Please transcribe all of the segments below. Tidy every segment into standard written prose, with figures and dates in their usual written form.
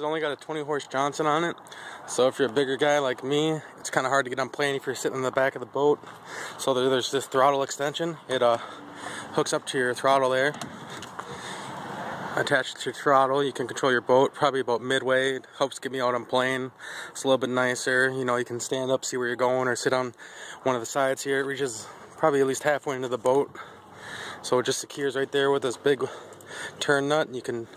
only got a 20 horse Johnson on it, so if you're a bigger guy like me, it's kind of hard to get on plane if you're sitting in the back of the boat. So there's this throttle extension. It hooks up to your throttle there. Attached to your throttle, you can control your boat probably about midway. It helps get me out on plane. It's a little bit nicer. You know, you can stand up, see where you're going, or sit on one of the sides here. It reaches probably at least halfway into the boat. So it just secures right there with this big turn nut. You can,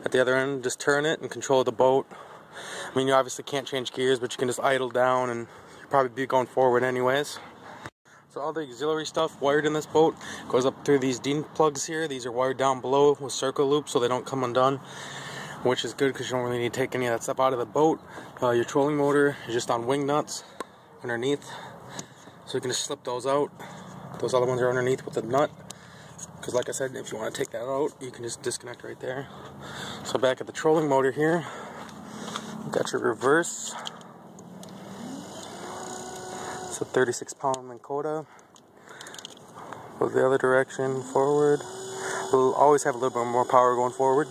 at the other end, just turn it and control the boat. I mean, you obviously can't change gears, but you can just idle down and you'll probably be going forward anyways. So all the auxiliary stuff wired in this boat goes up through these DIN plugs here. These are wired down below with circle loops so they don't come undone, which is good because you don't really need to take any of that stuff out of the boat. Your trolling motor is just on wing nuts underneath, so you can just slip those out. Those other ones are underneath with the nut, because like I said, if you want to take that out, you can just disconnect right there. So back at the trolling motor here, you got your reverse. It's a 36-pound Minn Kota. Go the other direction, forward. We'll always have a little bit more power going forward.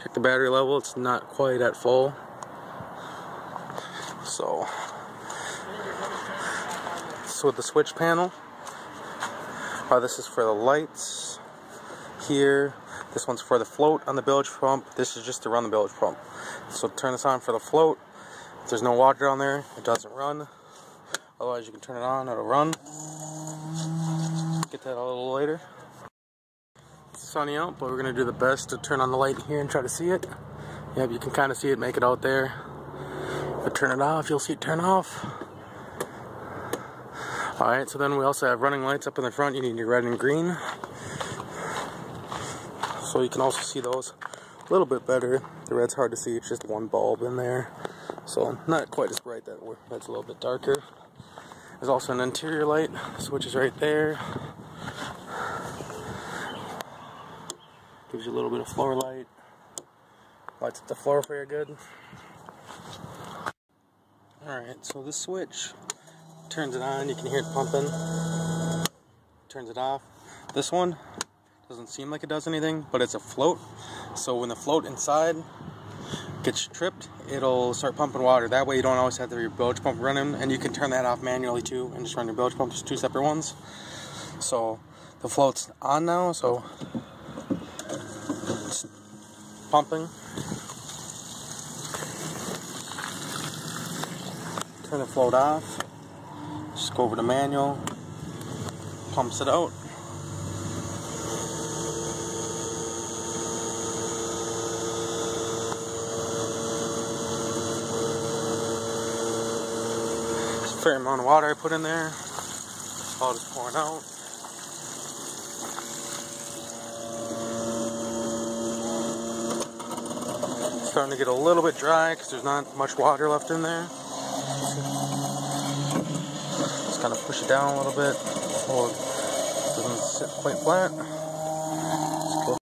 Check the battery level, it's not quite at full. So with the switch panel. This is for the lights here. This one's for the float on the bilge pump. This is just to run the bilge pump. So turn this on for the float. If there's no water on there, it doesn't run. Otherwise, you can turn it on, it'll run. Get that a little later. It's sunny out, but we're going to do the best to turn on the light here and try to see it. Yep, you can kind of see it, make it out there. But turn it off, you'll see it turn off. Alright, so then we also have running lights up in the front. You need your red and green. So you can also see those a little bit better. The red's hard to see, it's just one bulb in there. So not quite as bright, that's a little bit darker. There's also an interior light, switch is right there. Gives you a little bit of floor light. Lights up the floor for you good. Alright, so this switch turns it on, you can hear it pumping. Turns it off. This one doesn't seem like it does anything, but it's a float. So when the float inside gets tripped, it'll start pumping water. That way you don't always have to have your bilge pump running, and you can turn that off manually too and just run your bilge pump. Just two separate ones. So the float's on now, so it's pumping. Turn the float off. Just go over to manual. Pumps it out. Fair amount of water I put in there. It's all just pouring out. It's starting to get a little bit dry because there's not much water left in there. Just kind of push it down a little bit so it doesn't sit quite flat. Just go